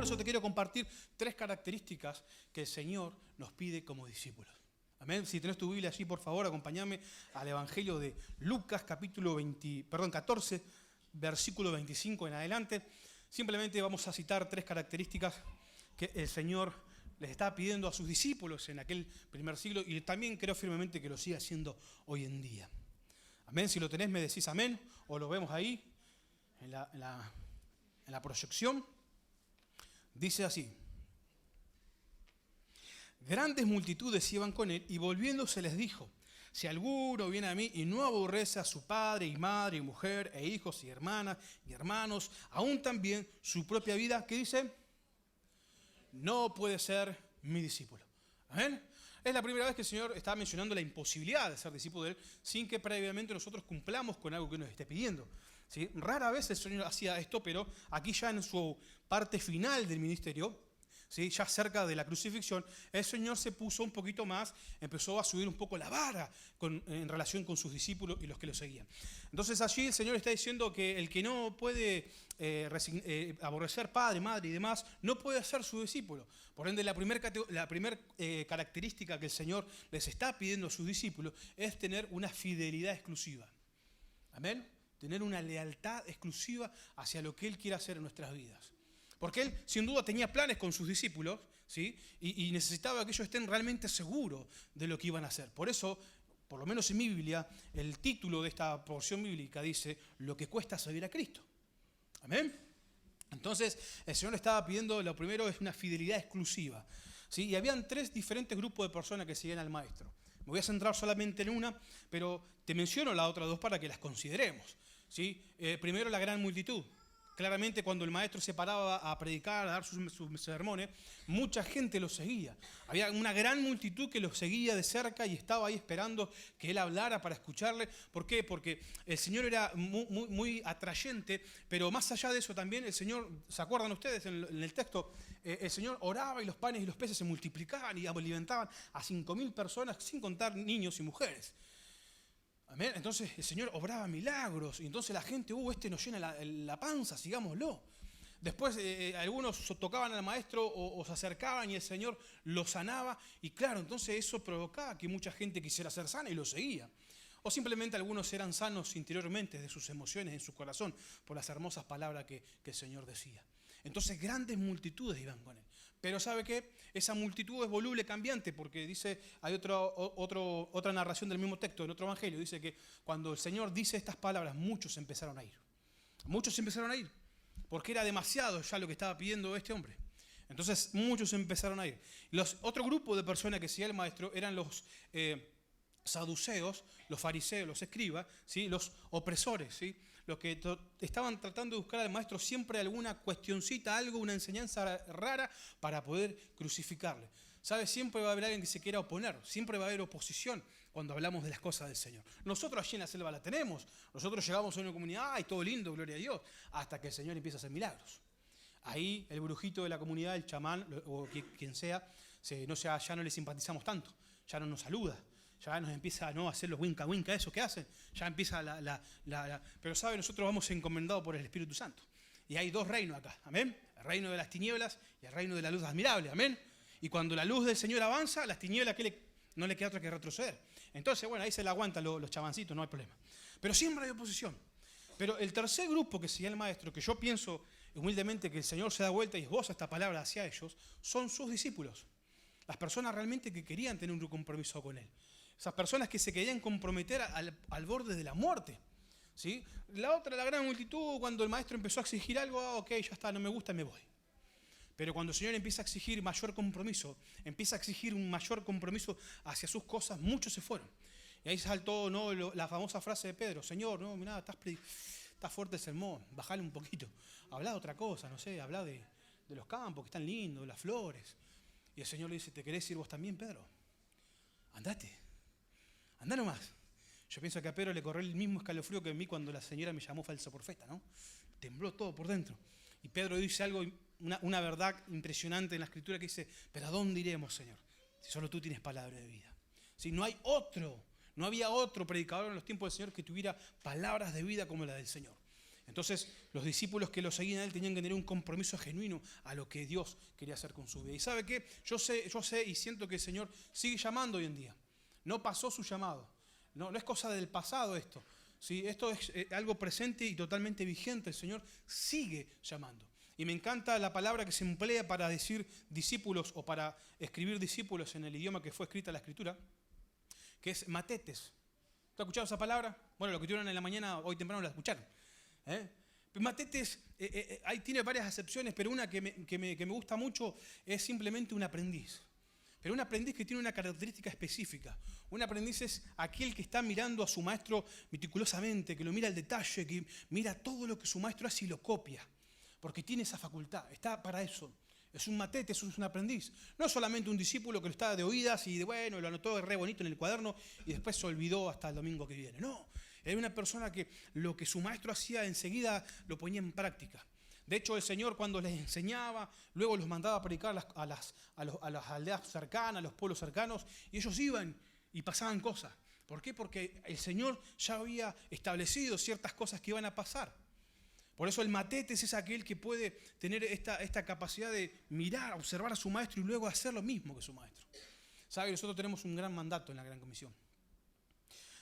eso te quiero compartir 3 características que el Señor nos pide como discípulos. Amén. Si tenés tu Biblia allí, por favor, acompáñame al Evangelio de Lucas, capítulo 14, versículo 25 en adelante. Simplemente vamos a citar 3 características que el Señor les estaba pidiendo a sus discípulos en aquel primer siglo y también creo firmemente que lo sigue haciendo hoy en día. Amén. Si lo tenés, me decís amén, o lo vemos ahí en la proyección. Dice así: grandes multitudes iban con él y volviéndose les dijo: si alguno viene a mí y no aborrece a su padre y madre y mujer e hijos y hermanas y hermanos, aún también su propia vida, ¿qué dice? No puede ser mi discípulo. ¿Amén? Es la primera vez que el Señor está mencionando la imposibilidad de ser discípulo de Él sin que previamente nosotros cumplamos con algo que nos esté pidiendo. ¿Sí? Rara vez el Señor hacía esto, pero aquí ya en su parte final del ministerio, ¿sí? Ya cerca de la crucifixión, el Señor se puso un poquito más, empezó a subir un poco la vara en relación con sus discípulos y los que lo seguían. Entonces allí el Señor está diciendo que el que no puede aborrecer padre, madre y demás, no puede ser su discípulo. Por ende, la primera característica que el Señor les está pidiendo a sus discípulos es tener una fidelidad exclusiva. Amén. Tener una lealtad exclusiva hacia lo que Él quiere hacer en nuestras vidas. Porque Él, sin duda, tenía planes con sus discípulos, ¿sí? y necesitaba que ellos estén realmente seguros de lo que iban a hacer. Por eso, por lo menos en mi Biblia, el título de esta porción bíblica dice: lo que cuesta seguir a Cristo. Amén. Entonces, el Señor le estaba pidiendo, lo primero es una fidelidad exclusiva. ¿Sí? Y habían 3 diferentes grupos de personas que seguían al Maestro. Me voy a centrar solamente en una, pero te menciono las otras 2 para que las consideremos. ¿Sí? Primero, la gran multitud. Claramente, cuando el Maestro se paraba a predicar, a dar sus sermones, mucha gente lo seguía. Había una gran multitud que lo seguía de cerca y estaba ahí esperando que Él hablara para escucharle. ¿Por qué? Porque el Señor era muy atrayente, pero más allá de eso también el Señor, ¿se acuerdan ustedes en el texto? El Señor oraba y los panes y los peces se multiplicaban y alimentaban a 5.000 personas, sin contar niños y mujeres. Amén. Entonces el Señor obraba milagros y entonces la gente, este nos llena la panza, sigámoslo. Después algunos tocaban al Maestro o se acercaban y el Señor los sanaba y claro, entonces eso provocaba que mucha gente quisiera ser sana y lo seguía. O simplemente algunos eran sanos interiormente de sus emociones, en su corazón, por las hermosas palabras que el Señor decía. Entonces grandes multitudes iban con Él. Pero ¿sabe qué? Esa multitud es voluble, cambiante, porque dice, hay otra narración del mismo texto, en otro evangelio, dice que cuando el Señor dice estas palabras, muchos empezaron a ir. Muchos empezaron a ir, porque era demasiado ya lo que estaba pidiendo este hombre. Entonces muchos empezaron a ir. Otro grupo de personas que seguía el Maestro eran los saduceos, los fariseos, los escribas, ¿sí? Los opresores, ¿sí? Los que estaban tratando de buscar al Maestro siempre alguna cuestioncita, algo, una enseñanza rara para poder crucificarle. ¿Sabes? Siempre va a haber alguien que se quiera oponer, siempre va a haber oposición cuando hablamos de las cosas del Señor. Nosotros allí en la selva la tenemos, nosotros llegamos a una comunidad, ¡ay, todo lindo, gloria a Dios! Hasta que el Señor empieza a hacer milagros. Ahí el brujito de la comunidad, el chamán o quien sea, ya no le simpatizamos tanto, ya no nos saluda. Ya nos empieza a hacer los winca winca, eso que hacen. Ya empieza Pero sabe, nosotros vamos encomendados por el Espíritu Santo. Y hay 2 reinos acá, amén. El reino de las tinieblas y el reino de la luz admirable, amén. Y cuando la luz del Señor avanza, las tinieblas no le queda otra que retroceder. Entonces, bueno, ahí se la aguantan los chavancitos, no hay problema. Pero siempre hay oposición. Pero el tercer grupo que seguía el Maestro, que yo pienso humildemente que el Señor se da vuelta y esboza esta palabra hacia ellos, son sus discípulos. Las personas realmente que querían tener un compromiso con Él. Esas personas que se querían comprometer al borde de la muerte. ¿Sí? La gran multitud, cuando el Maestro empezó a exigir algo, ok, ya está, no me gusta, me voy. Pero cuando el Señor empieza a exigir mayor compromiso, empieza a exigir un mayor compromiso hacia sus cosas, muchos se fueron. Y ahí saltó la famosa frase de Pedro: Señor, no, mirá, está fuerte el sermón, bajale un poquito. Habla de otra cosa, no sé, habla de los campos que están lindos, de las flores. Y el Señor le dice: ¿te querés ir vos también, Pedro? Andate. Andá nomás. Yo pienso que a Pedro le corrió el mismo escalofrío que a mí cuando la señora me llamó falso profeta, ¿no? Tembló todo por dentro. Y Pedro dice algo, una verdad impresionante en la Escritura que dice: ¿pero a dónde iremos, Señor? Si solo tú tienes palabra de vida. Si no había otro predicador en los tiempos del Señor que tuviera palabras de vida como la del Señor. Entonces, los discípulos que lo seguían a él tenían que tener un compromiso genuino a lo que Dios quería hacer con su vida. ¿Y sabe qué? Yo sé y siento que el Señor sigue llamando hoy en día. No pasó su llamado. No es cosa del pasado esto. ¿Sí? Esto es algo presente y totalmente vigente. El Señor sigue llamando. Y me encanta la palabra que se emplea para decir discípulos o para escribir discípulos en el idioma que fue escrita la Escritura, que es matetes. ¿Te has escuchado esa palabra? Bueno, lo que tuvieron en la mañana, hoy temprano la escucharon. Matetes, ahí tiene varias acepciones, pero una que me gusta mucho es simplemente un aprendiz. Pero un aprendiz que tiene una característica específica. Un aprendiz es aquel que está mirando a su maestro meticulosamente, que lo mira al detalle, que mira todo lo que su maestro hace y lo copia. Porque tiene esa facultad, está para eso. Es un matete, eso es un aprendiz. No es solamente un discípulo que lo está de oídas y bueno, lo anotó re bonito en el cuaderno y después se olvidó hasta el domingo que viene. No, era una persona que lo que su maestro hacía enseguida lo ponía en práctica. De hecho, el Señor cuando les enseñaba, luego los mandaba a predicar a las aldeas cercanas, a los pueblos cercanos, y ellos iban y pasaban cosas. ¿Por qué? Porque el Señor ya había establecido ciertas cosas que iban a pasar. Por eso el matetes es aquel que puede tener esta capacidad de mirar, observar a su maestro y luego hacer lo mismo que su maestro. ¿Sabe? Nosotros tenemos un gran mandato en la Gran Comisión.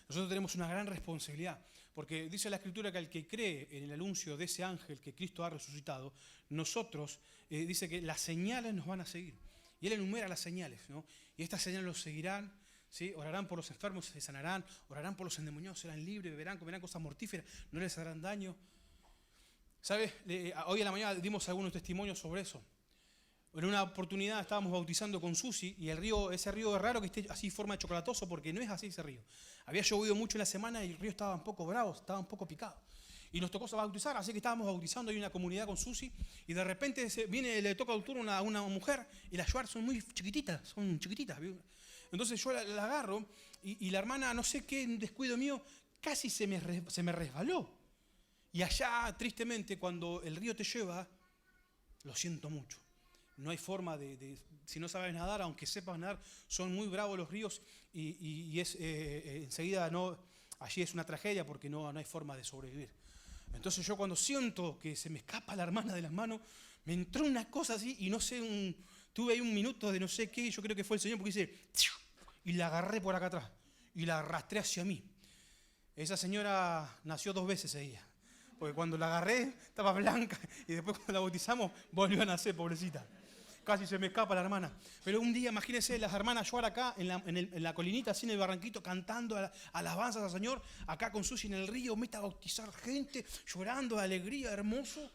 Nosotros tenemos una gran responsabilidad, porque dice la Escritura que al que cree en el anuncio de ese ángel que Cristo ha resucitado, nosotros, dice que las señales nos van a seguir. Y Él enumera las señales, ¿no? Y estas señales los seguirán, ¿sí? Orarán por los enfermos, se sanarán, orarán por los endemoniados, serán libres, beberán, comerán cosas mortíferas, no les harán daño. ¿Sabes? Hoy en la mañana dimos algunos testimonios sobre eso. En una oportunidad estábamos bautizando con Susi y ese río es raro que esté así forma de chocolatoso porque no es así ese río. Había llovido mucho en la semana y el río estaba un poco bravo, estaba un poco picado. Y nos tocó bautizar, así que estábamos bautizando ahí una comunidad con Susi y de repente le toca el turno a una mujer y las yuar son muy chiquititas, Entonces yo la agarro y la hermana, no sé qué, en descuido mío, casi se me resbaló. Y allá, tristemente, cuando el río te lleva, lo siento mucho. No hay forma si no sabes nadar, aunque sepas nadar, son muy bravos los ríos y enseguida allí es una tragedia porque no hay forma de sobrevivir. Entonces yo cuando siento que se me escapa la hermana de las manos, me entró una cosa así y no sé, tuve ahí un minuto de no sé qué, yo creo que fue el Señor porque hice, y la agarré por acá atrás y la arrastré hacia mí. Esa señora nació 2 veces ese día. Porque cuando la agarré estaba blanca y después cuando la bautizamos volvió a nacer, pobrecita. Casi se me escapa la hermana. Pero un día, imagínense, las hermanas llorar acá en la colinita, así en el barranquito, cantando alabanzas al Señor, acá con Susi en el río, meta a bautizar gente, llorando de alegría, hermoso.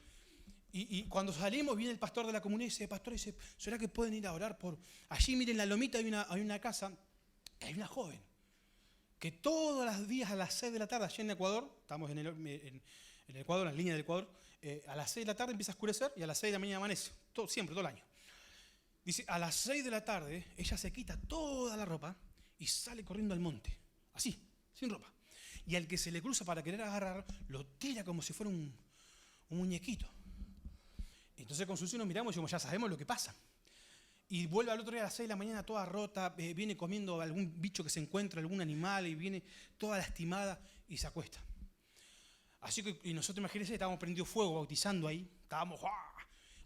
Y cuando salimos viene el pastor de la comunidad y dice, pastor, ¿será que pueden ir a orar por...? Allí, miren, en la lomita hay una casa, que hay una joven, que todos los días a las 6 de la tarde, allí en Ecuador, estamos en el Ecuador, en la línea del Ecuador, a las 6 de la tarde empieza a oscurecer y a las 6 de la mañana amanece, siempre, todo el año. Dice, a las 6 de la tarde ella se quita toda la ropa y sale corriendo al monte, así, sin ropa. Y al que se le cruza para querer agarrar, lo tira como si fuera un muñequito. Entonces con Susi nos miramos y decimos, ya sabemos lo que pasa. Y vuelve al otro día a las 6 de la mañana toda rota, viene comiendo algún bicho que se encuentra, algún animal, y viene toda lastimada y se acuesta. Así que, y nosotros, imagínense, estábamos prendiendo fuego, bautizando ahí. Estábamos, ¡ah!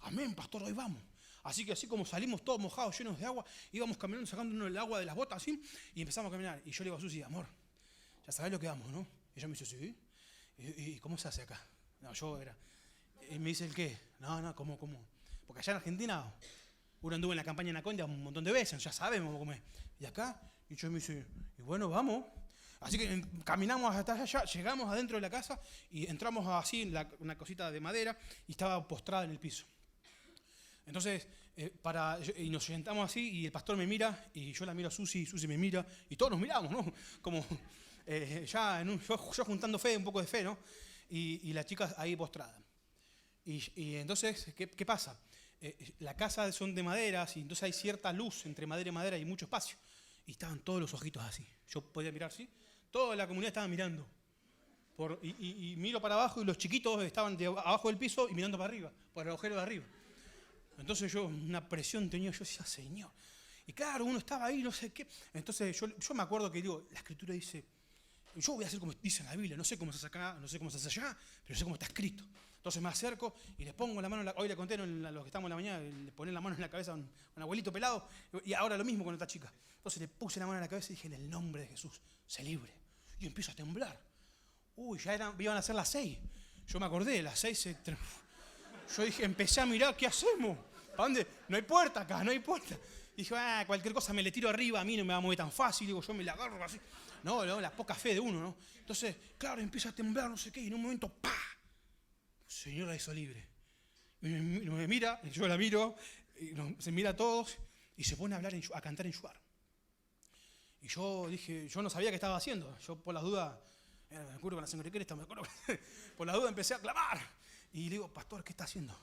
Amén, pastor, hoy vamos. Así que así como salimos todos mojados, llenos de agua, íbamos caminando, sacándonos el agua de las botas, así, y empezamos a caminar. Y yo le digo a Susi, amor, ya sabés lo que vamos, ¿no? Y ella me dice, sí. ¿Y cómo se hace acá? No, y me dice, ¿el qué? No, ¿cómo? Porque allá en Argentina, uno anduvo en la campaña en Anaconda un montón de veces, ya sabemos cómo es. Y acá, y yo me dice, y bueno, vamos. Así que caminamos hasta allá, llegamos adentro de la casa y entramos así en una cosita de madera y estaba postrada en el piso. Entonces, y nos sentamos así y el pastor me mira y yo la miro a Susi y Susi me mira y todos nos miramos, ¿no? Como yo juntando fe, un poco de fe, ¿no? Y la chica ahí postrada. Y entonces, ¿qué pasa? La casa son de maderas y entonces hay cierta luz entre madera y madera y mucho espacio. Y estaban todos los ojitos así. Yo podía mirar, ¿sí? Toda la comunidad estaba mirando. Y miro para abajo y los chiquitos estaban abajo del piso y mirando para arriba, por el agujero de arriba. Entonces una presión tenía, yo decía, Señor. Y claro, uno estaba ahí, no sé qué. Entonces yo me acuerdo que digo, la Escritura dice, yo voy a hacer como dice en la Biblia, no sé cómo se hace acá, no sé cómo se hace allá, pero sé cómo está escrito. Entonces me acerco y le pongo la mano en la, hoy le conté a los que estamos en la mañana, le ponen la mano en la cabeza a un abuelito pelado, y ahora lo mismo con esta chica. Entonces le puse la mano en la cabeza y dije, en el nombre de Jesús, sé libre. Y empiezo a temblar. Uy, iban a ser las 6. Yo me acordé, las 6 yo dije, empecé a mirar, ¿qué hacemos? ¿Para dónde? No hay puerta acá, no hay puerta. Y dije, cualquier cosa me le tiro arriba, a mí no me va a mover tan fácil, digo, yo me la agarro así. No, la poca fe de uno, ¿no? Entonces, claro, empieza a temblar, no sé qué, y en un momento, ¡pah! El Señor la hizo libre. Y me mira, yo la miro, se mira a todos, y se pone a cantar en Shuar. Y yo dije, yo no sabía qué estaba haciendo. Yo por las dudas, me acuerdo con la sangre de Cristo, por las dudas empecé a clamar. Y le digo, pastor, ¿qué está haciendo?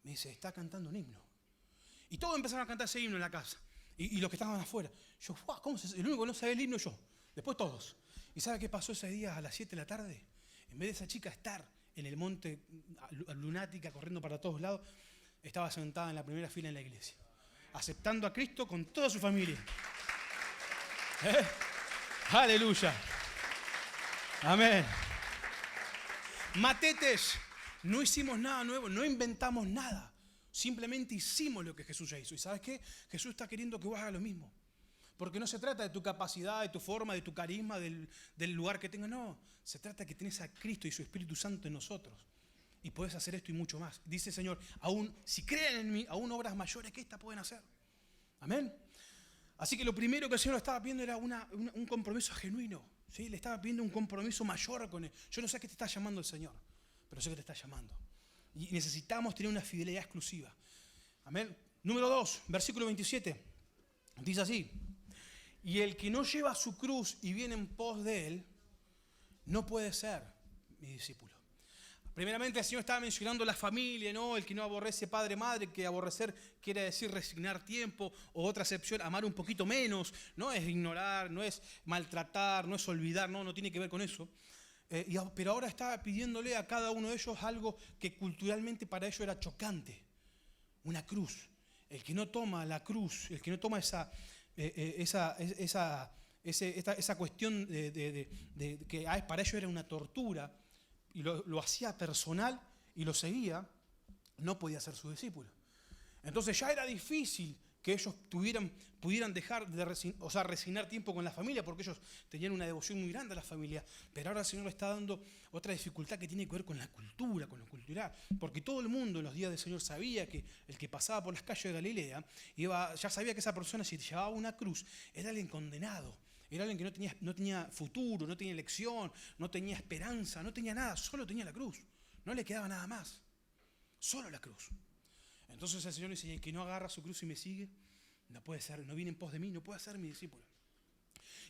Me dice, está cantando un himno. Y todos empezaron a cantar ese himno en la casa. Y los que estaban afuera. Yo, ¿cómo se hace? El único que no sabía el himno yo. Después todos. ¿Y sabe qué pasó ese día a las 7 de la tarde? En vez de esa chica estar en el monte lunática, corriendo para todos lados, estaba sentada en la primera fila en la iglesia. Aceptando a Cristo con toda su familia. Aleluya. Amén. Matetes, no hicimos nada nuevo, no inventamos nada. Simplemente hicimos lo que Jesús ya hizo. ¿Y sabes qué? Jesús está queriendo que vos hagas lo mismo. Porque no se trata de tu capacidad, de tu forma, de tu carisma, del lugar que tengas. No, se trata de que tenés a Cristo y su Espíritu Santo en nosotros. Y podés hacer esto y mucho más. Dice el Señor, aún si creen en mí, aún obras mayores que esta pueden hacer. Amén. Así que lo primero que el Señor estaba pidiendo era un compromiso genuino. ¿Sí? Le estaba pidiendo un compromiso mayor con Él. Yo no sé a qué te está llamando el Señor, pero sé que te está llamando. Y necesitamos tener una fidelidad exclusiva. Amén. Número 2, versículo 27. Dice así. Y el que no lleva su cruz y viene en pos de Él, no puede ser mi discípulo. Primeramente el Señor estaba mencionando la familia, ¿no? El que no aborrece padre, madre, que aborrecer quiere decir resignar tiempo, o otra acepción, amar un poquito menos, no es ignorar, no es maltratar, no es olvidar, no tiene que ver con eso. Pero ahora estaba pidiéndole a cada uno de ellos algo que culturalmente para ellos era chocante, una cruz. El que no toma la cruz, el que no toma esa cuestión que para ellos era una tortura, y lo hacía personal y lo seguía, no podía ser su discípulo. Entonces ya era difícil que ellos pudieran dejar de resignar tiempo con la familia, porque ellos tenían una devoción muy grande a la familia, pero ahora el Señor le está dando otra dificultad que tiene que ver con la cultura, con lo cultural, porque todo el mundo en los días del Señor sabía que el que pasaba por las calles de Galilea, ya sabía que esa persona, si llevaba una cruz, era alguien condenado. Era alguien que no tenía futuro, no tenía elección, no tenía esperanza, no tenía nada, solo tenía la cruz. No le quedaba nada más, solo la cruz. Entonces el Señor dice, y el que no agarra su cruz y me sigue, no puede ser, no viene en pos de mí, no puede ser mi discípulo.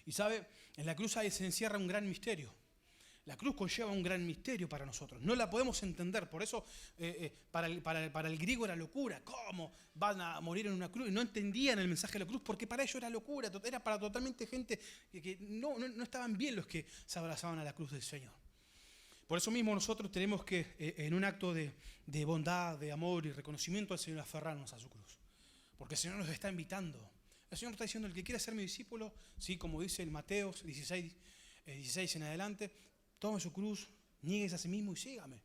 Y sabe, en la cruz ahí se encierra un gran misterio. La cruz conlleva un gran misterio para nosotros. No la podemos entender. Por eso para el griego era locura. ¿Cómo van a morir en una cruz? Y no entendían el mensaje de la cruz porque para ellos era locura. Era para totalmente gente que no estaban bien los que se abrazaban a la cruz del Señor. Por eso mismo nosotros tenemos que, en un acto de bondad, de amor y reconocimiento al Señor, aferrarnos a su cruz. Porque el Señor nos está invitando. El Señor nos está diciendo, el que quiera ser mi discípulo, ¿sí? Como dice el Mateo 16 en adelante, tome su cruz, nieguese a sí mismo y sígame.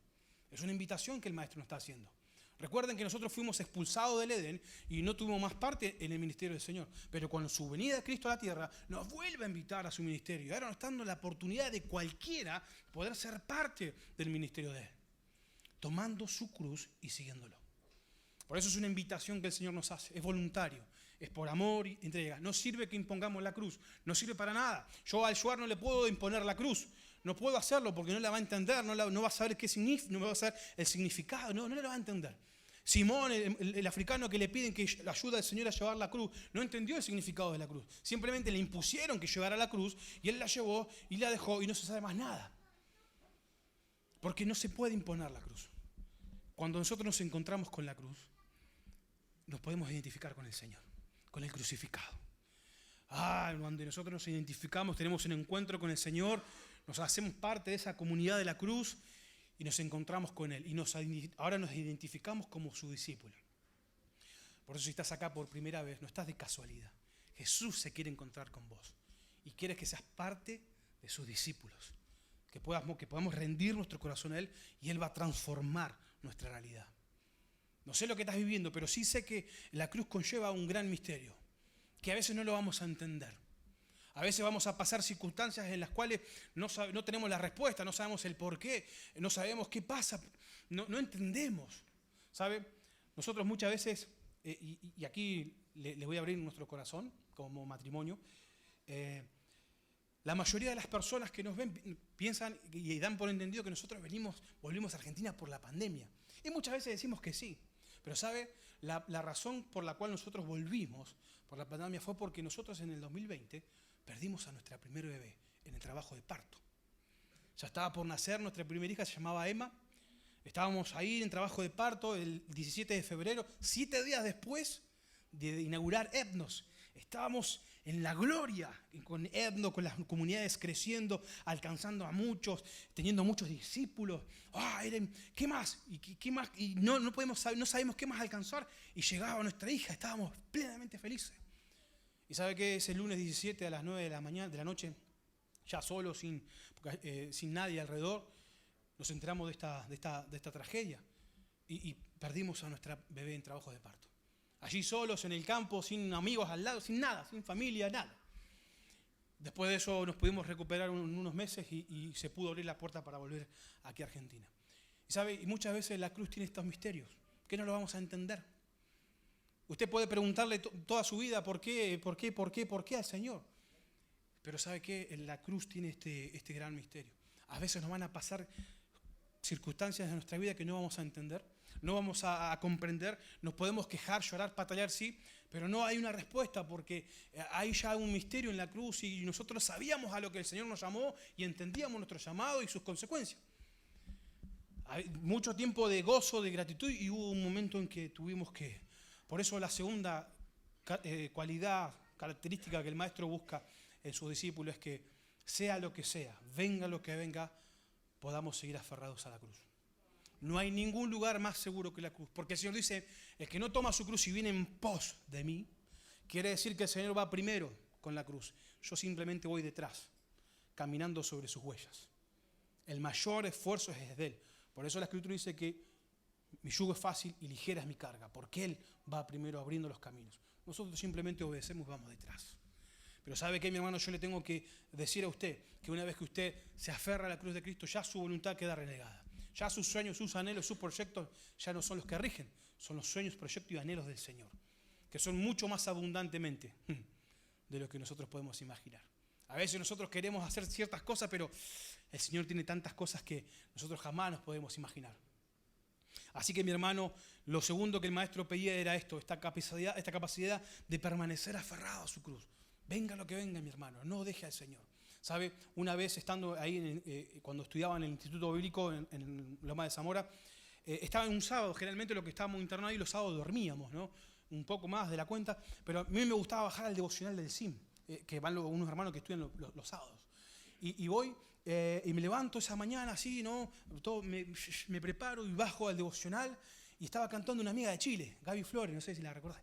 Es una invitación que el Maestro nos está haciendo. Recuerden que nosotros fuimos expulsados del Edén y no tuvimos más parte en el ministerio del Señor. Pero con su venida de Cristo a la tierra, nos vuelve a invitar a su ministerio. Y ahora nos está dando la oportunidad de cualquiera poder ser parte del ministerio de Él. Tomando su cruz y siguiéndolo. Por eso es una invitación que el Señor nos hace. Es voluntario. Es por amor y entrega. No sirve que impongamos la cruz. No sirve para nada. Yo al Shuar no le puedo imponer la cruz. No puedo hacerlo porque no la va a entender, no va a saber qué significa, no va a saber el significado, no la va a entender. Simón, el africano que le piden que la ayuda al Señor a llevar la cruz, no entendió el significado de la cruz. Simplemente le impusieron que llevara la cruz y él la llevó y la dejó y no se sabe más nada. Porque no se puede imponer la cruz. Cuando nosotros nos encontramos con la cruz, nos podemos identificar con el Señor, con el crucificado. Cuando nosotros nos identificamos, tenemos un encuentro con el Señor, nos hacemos parte de esa comunidad de la cruz y nos encontramos con Él. Y ahora nos identificamos como su discípulo. Por eso si estás acá por primera vez, no estás de casualidad. Jesús se quiere encontrar con vos y quiere que seas parte de sus discípulos. Que podamos rendir nuestro corazón a Él y Él va a transformar nuestra realidad. No sé lo que estás viviendo, pero sí sé que la cruz conlleva un gran misterio, que a veces no lo vamos a entender. A veces vamos a pasar circunstancias en las cuales no tenemos la respuesta, no sabemos el por qué, no sabemos qué pasa, no entendemos. ¿Sabe? Nosotros muchas veces, y aquí le voy a abrir nuestro corazón como matrimonio, la mayoría de las personas que nos ven piensan y dan por entendido que nosotros volvimos a Argentina por la pandemia. Y muchas veces decimos que sí. Pero ¿sabe? La razón por la cual nosotros volvimos por la pandemia fue porque nosotros en el 2020 perdimos a nuestra primera bebé en el trabajo de parto. Ya estaba por nacer nuestra primera hija, se llamaba Emma. Estábamos ahí en trabajo de parto el 17 de febrero, 7 días después de inaugurar Ethnos. Estábamos en la gloria con Ethnos, con las comunidades creciendo, alcanzando a muchos, teniendo muchos discípulos. ¿Qué más? ¿Qué más? Y no sabemos qué más alcanzar. Y llegaba nuestra hija, estábamos plenamente felices. ¿Y sabe qué? Ese lunes 17 a las 9 de la noche, ya solo, sin nadie alrededor, nos enteramos de esta tragedia y perdimos a nuestra bebé en trabajo de parto. Allí solos en el campo, sin amigos al lado, sin nada, sin familia, nada. Después de eso nos pudimos recuperar unos meses y se pudo abrir la puerta para volver aquí a Argentina. Y sabe, y muchas veces la cruz tiene estos misterios que no lo vamos a entender. Usted puede preguntarle toda su vida por qué al Señor. Pero ¿sabe qué? La cruz tiene este gran misterio. A veces nos van a pasar circunstancias de nuestra vida que no vamos a entender, no vamos a comprender, nos podemos quejar, llorar, batallar, sí, pero no hay una respuesta porque hay ya un misterio en la cruz y nosotros sabíamos a lo que el Señor nos llamó y entendíamos nuestro llamado y sus consecuencias. Hay mucho tiempo de gozo, de gratitud y hubo un momento en que tuvimos que... Por eso la segunda cualidad, característica que el Maestro busca en sus discípulos es que sea lo que sea, venga lo que venga, podamos seguir aferrados a la cruz. No hay ningún lugar más seguro que la cruz, porque el Señor dice, el que no toma su cruz y viene en pos de mí, quiere decir que el Señor va primero con la cruz. Yo simplemente voy detrás, caminando sobre sus huellas. El mayor esfuerzo es de Él. Por eso la Escritura dice que mi yugo es fácil y ligera es mi carga, porque Él va primero abriendo los caminos. Nosotros simplemente obedecemos y vamos detrás. Pero ¿sabe qué, mi hermano? Yo le tengo que decir a usted que una vez que usted se aferra a la cruz de Cristo, ya su voluntad queda renegada. Ya sus sueños, sus anhelos, sus proyectos ya no son los que rigen, son los sueños, proyectos y anhelos del Señor, que son mucho más abundantemente de lo que nosotros podemos imaginar. A veces nosotros queremos hacer ciertas cosas, pero el Señor tiene tantas cosas que nosotros jamás nos podemos imaginar. Así que, mi hermano, lo segundo que el Maestro pedía era esta capacidad de permanecer aferrado a su cruz. Venga lo que venga, mi hermano, no deje al Señor. ¿Sabe? Una vez estando ahí, cuando estudiaba en el Instituto Bíblico en Loma de Zamora, estaba en un sábado, generalmente lo que estábamos internados ahí los sábados dormíamos, ¿no? Un poco más de la cuenta, pero a mí me gustaba bajar al devocional del CIM, que van unos hermanos que estudian los sábados. Y voy y me levanto esa mañana así, ¿no? Me preparo y bajo al devocional y estaba cantando una amiga de Chile, Gaby Flores, no sé si la recordás.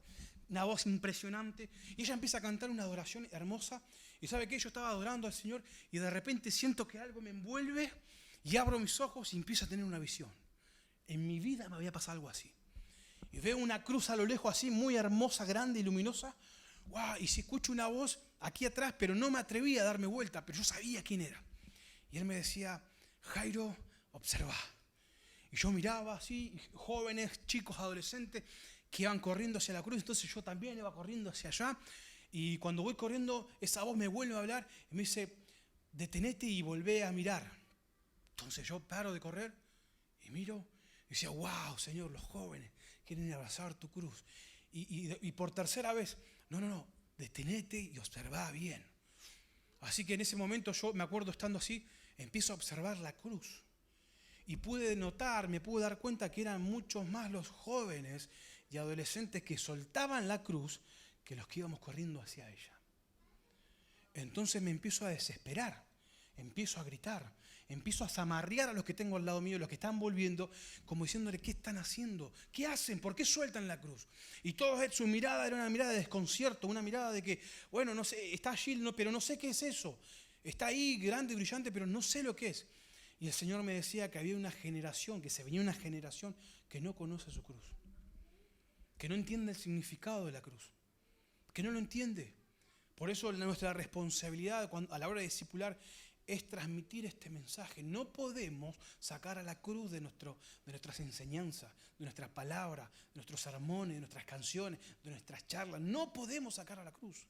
Una voz impresionante, y ella empieza a cantar una adoración hermosa, y ¿sabe qué? Yo estaba adorando al Señor, y de repente siento que algo me envuelve, y abro mis ojos y empiezo a tener una visión. En mi vida me había pasado algo así. Y veo una cruz a lo lejos así, muy hermosa, grande y luminosa, ¡wow! Y si escucho una voz aquí atrás, pero no me atreví a darme vuelta, pero yo sabía quién era. Y él me decía, Jairo, observa. Y yo miraba así, jóvenes, chicos, adolescentes, que iban corriendo hacia la cruz, entonces yo también iba corriendo hacia allá, y cuando voy corriendo, esa voz me vuelve a hablar, y me dice, detenete y volvé a mirar. Entonces yo paro de correr, y miro, y decía, wow, Señor, los jóvenes quieren abrazar tu cruz. Y por tercera vez, no, detenete y observá bien. Así que en ese momento yo me acuerdo estando así, empiezo a observar la cruz. Y me pude dar cuenta que eran muchos más los jóvenes y adolescentes que soltaban la cruz que los que íbamos corriendo hacia ella. Entonces me empiezo a desesperar, empiezo a gritar, empiezo a zamarrear a los que tengo al lado mío, los que están volviendo, como diciéndole, ¿qué están haciendo? ¿Qué hacen? ¿Por qué sueltan la cruz? Y todos, su mirada era una mirada de desconcierto, una mirada de que, bueno, no sé, está allí, pero no sé qué es eso. Está ahí, grande, brillante, pero no sé lo que es. Y el Señor me decía que había una generación, que se venía una generación que no conoce su cruz. Que no entiende el significado de la cruz. Que no lo entiende. Por eso nuestra responsabilidad a la hora de discipular es transmitir este mensaje. No podemos sacar a la cruz de nuestras enseñanzas, de nuestras palabras, de nuestros sermones, de nuestras canciones, de nuestras charlas. No podemos sacar a la cruz.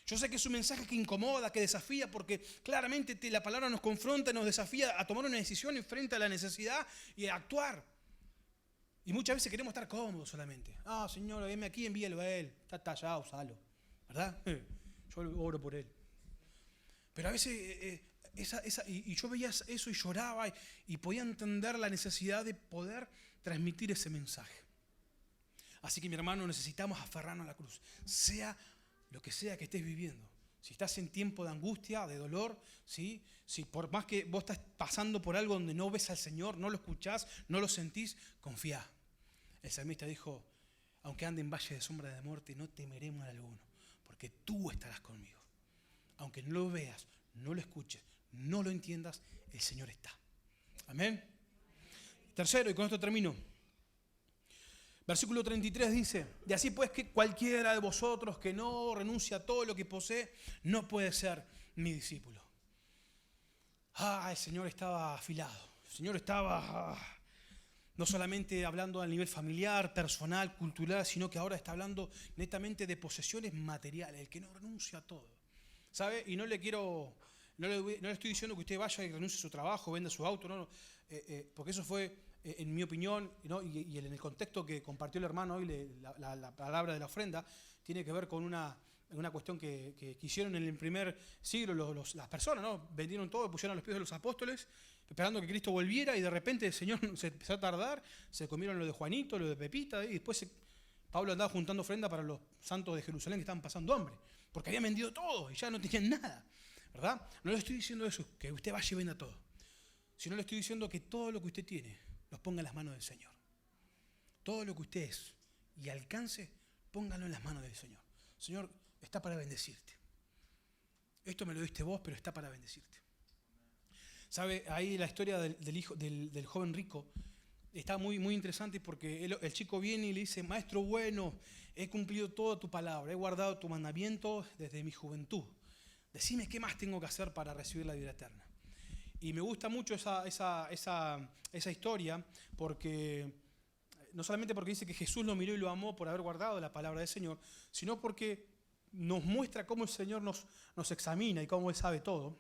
Yo sé que es un mensaje que incomoda, que desafía, porque claramente la palabra nos confronta, nos desafía a tomar una decisión frente a la necesidad y a actuar. Y muchas veces queremos estar cómodos solamente. Señor, venme aquí, envíalo a Él. Está allá, usalo. ¿Verdad? Yo oro por Él. Pero a veces yo veía eso y lloraba y podía entender la necesidad de poder transmitir ese mensaje. Así que mi hermano, necesitamos aferrarnos a la cruz. Sea lo que sea que estés viviendo. Si estás en tiempo de angustia, de dolor, ¿sí? Si por más que vos estás pasando por algo donde no ves al Señor, no lo escuchás, no lo sentís, confía. El salmista dijo, aunque ande en valle de sombra de muerte, no temeré mal alguno, porque tú estarás conmigo. Aunque no lo veas, no lo escuches, no lo entiendas, el Señor está. Amén. Tercero, y con esto termino. Versículo 33 dice, y así pues que cualquiera de vosotros que no renuncia a todo lo que posee, no puede ser mi discípulo. El Señor estaba afilado. El Señor estaba no solamente hablando a nivel familiar, personal, cultural, sino que ahora está hablando netamente de posesiones materiales, el que no renuncia a todo. ¿Sabe? Y no le estoy diciendo que usted vaya y renuncie a su trabajo, venda su auto, no, porque eso fue, en mi opinión, ¿no? y en el contexto que compartió el hermano hoy, la palabra de la ofrenda, tiene que ver con una cuestión que hicieron en el primer siglo las personas, ¿no? Vendieron todo, pusieron a los pies de los apóstoles, esperando que Cristo volviera, y de repente el Señor se empezó a tardar, se comieron lo de Juanito, lo de Pepita, y después Pablo andaba juntando ofrenda para los santos de Jerusalén que estaban pasando hambre, porque habían vendido todo y ya no tenían nada, ¿verdad? No le estoy diciendo eso, que usted vaya y venda todo, sino le estoy diciendo que todo lo que usted tiene los ponga en las manos del Señor. Todo lo que usted es y alcance, póngalo en las manos del Señor. Señor, está para bendecirte. Esto me lo diste vos, pero está para bendecirte. ¿Sabe? Ahí la historia del joven rico está muy, muy interesante, porque el chico viene y le dice, maestro bueno, he cumplido toda tu palabra, he guardado tu mandamiento desde mi juventud. Decime qué más tengo que hacer para recibir la vida eterna. Y me gusta mucho esa historia, porque no solamente porque dice que Jesús lo miró y lo amó por haber guardado la palabra del Señor, sino porque nos muestra cómo el Señor nos examina y cómo Él sabe todo.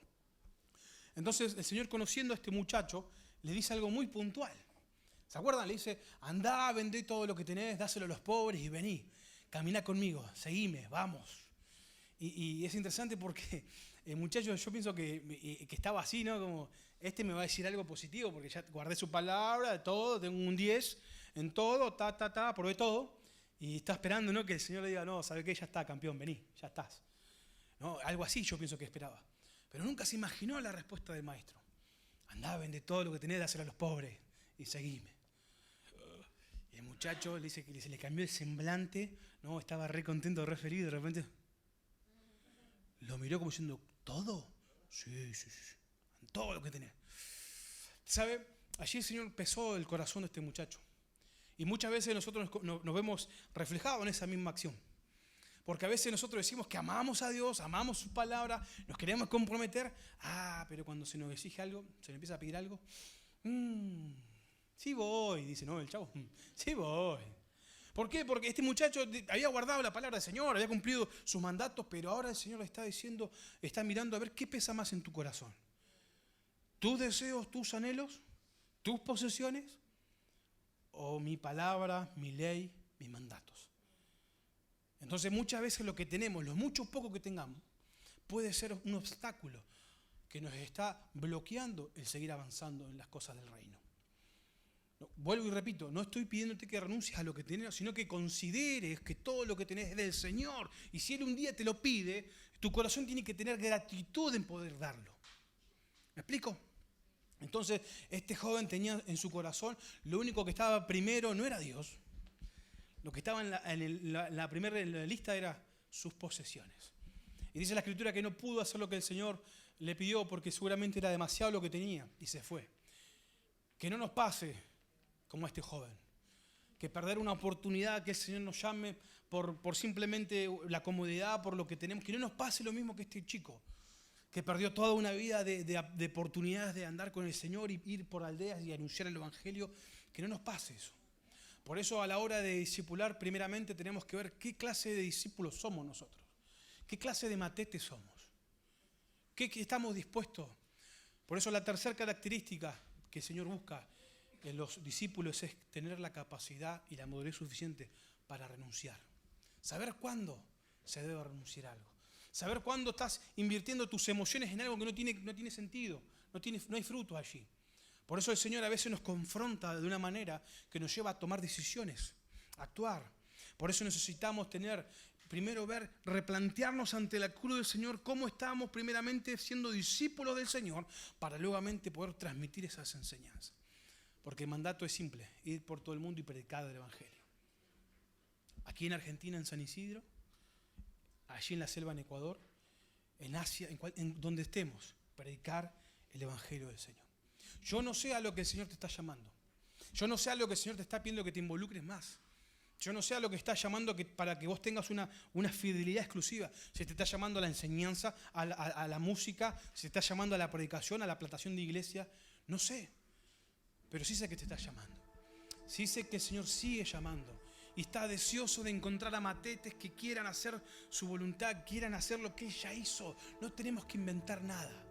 Entonces el Señor, conociendo a este muchacho, le dice algo muy puntual. ¿Se acuerdan? Le dice, andá, vendé todo lo que tenés, dáselo a los pobres y vení, caminá conmigo, seguime, vamos. Y es interesante porque el muchacho, yo pienso que estaba así, ¿no? Como, me va a decir algo positivo porque ya guardé su palabra, todo, tengo un 10 en todo, probé todo. Y está esperando, ¿no? Que el Señor le diga, no, ¿sabe qué? Ya está, campeón, vení, ya estás. ¿No? Algo así yo pienso que esperaba. Pero nunca se imaginó la respuesta del maestro. Andá, vende todo lo que tenés, dáselo a los pobres y seguime. Y el muchacho le dice que se le cambió el semblante, ¿no? Estaba re contento, re feliz, de repente lo miró como diciendo, ¿todo? Sí, todo lo que tenés. ¿Sabe? Allí el Señor pesó el corazón de este muchacho. Y muchas veces nosotros nos vemos reflejados en esa misma acción. Porque a veces nosotros decimos que amamos a Dios, amamos su palabra, nos queremos comprometer. Pero cuando se nos exige algo, se nos empieza a pedir algo, sí voy, dice, ¿no? El chavo, sí voy. ¿Por qué? Porque este muchacho había guardado la palabra del Señor, había cumplido sus mandatos, pero ahora el Señor le está diciendo, está mirando a ver qué pesa más en tu corazón. ¿Tus deseos, tus anhelos, tus posesiones? ¿O mi palabra, mi ley, mis mandatos? Entonces muchas veces lo que tenemos, lo mucho o poco que tengamos, puede ser un obstáculo que nos está bloqueando el seguir avanzando en las cosas del reino. No, vuelvo y repito, no estoy pidiéndote que renuncies a lo que tenés, sino que consideres que todo lo que tenés es del Señor. Y si Él un día te lo pide, tu corazón tiene que tener gratitud en poder darlo. ¿Me explico? Entonces, este joven tenía en su corazón, lo único que estaba primero no era Dios. Lo que estaba en la primera lista era sus posesiones. Y dice la Escritura que no pudo hacer lo que el Señor le pidió porque seguramente era demasiado lo que tenía y se fue. Que no nos pase como a este joven. Que perder una oportunidad, que el Señor nos llame por simplemente la comodidad, por lo que tenemos. Que no nos pase lo mismo que este chico, que perdió toda una vida de oportunidades de andar con el Señor y ir por aldeas y anunciar el Evangelio. Que no nos pase eso. Por eso a la hora de discipular, primeramente tenemos que ver qué clase de discípulos somos nosotros. ¿Qué clase de matetes somos? ¿Qué estamos dispuestos? Por eso la tercera característica que el Señor busca en los discípulos es tener la capacidad y la madurez suficiente para renunciar. Saber cuándo se debe renunciar a algo. Saber cuándo estás invirtiendo tus emociones en algo que no tiene sentido, no hay fruto allí. Por eso el Señor a veces nos confronta de una manera que nos lleva a tomar decisiones, a actuar. Por eso necesitamos primero replantearnos ante la cruz del Señor cómo estamos primeramente siendo discípulos del Señor para luego poder transmitir esas enseñanzas. Porque el mandato es simple, ir por todo el mundo y predicar el Evangelio. Aquí en Argentina, en San Isidro, allí en la selva en Ecuador, en Asia, en donde estemos, predicar el Evangelio del Señor. Yo no sé a lo que el Señor te está llamando. Yo no sé a lo que el Señor te está pidiendo que te involucres más. Yo no sé a lo que está llamando para que vos tengas una fidelidad exclusiva. Si te está llamando a la enseñanza, a la música, si te está llamando a la predicación, a la plantación de iglesia, no sé. Pero sí sé que te está llamando. Sí sé que el Señor sigue llamando. Y está deseoso de encontrar a matetes que quieran hacer su voluntad, quieran hacer lo que Él ya hizo. No tenemos que inventar nada.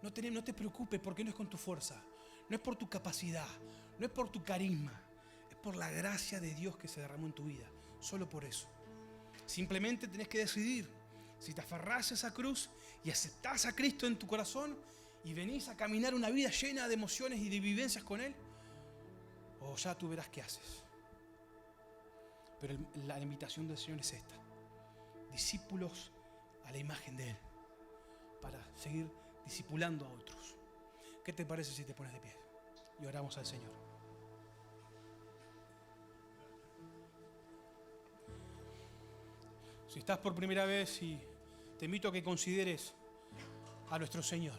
No te preocupes porque no es con tu fuerza. No es por tu capacidad. No es por tu carisma. Por la gracia de Dios que se derramó en tu vida, solo por eso. Simplemente tenés que decidir si te aferrás a esa cruz y aceptás a Cristo en tu corazón y venís a caminar una vida llena de emociones y de vivencias con Él, o ya tú verás qué haces. Pero la invitación del Señor es esta: discípulos a la imagen de Él, para seguir discipulando a otros. ¿Qué te parece si te pones de pie y oramos al Señor? Si estás por primera vez, y te invito a que consideres a nuestro Señor,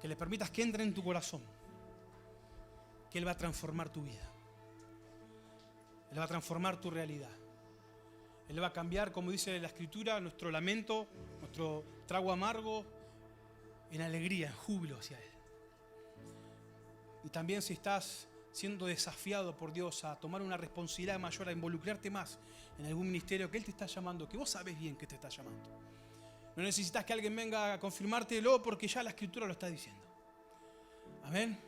que le permitas que entre en tu corazón, que Él va a transformar tu vida, Él va a transformar tu realidad, Él va a cambiar, como dice la Escritura, nuestro lamento, nuestro trago amargo, en alegría, en júbilo hacia Él. Y también si estás siendo desafiado por Dios a tomar una responsabilidad mayor, a involucrarte más en algún ministerio que Él te está llamando, que vos sabés bien que te está llamando. No necesitas que alguien venga a confirmártelo porque ya la Escritura lo está diciendo. Amén.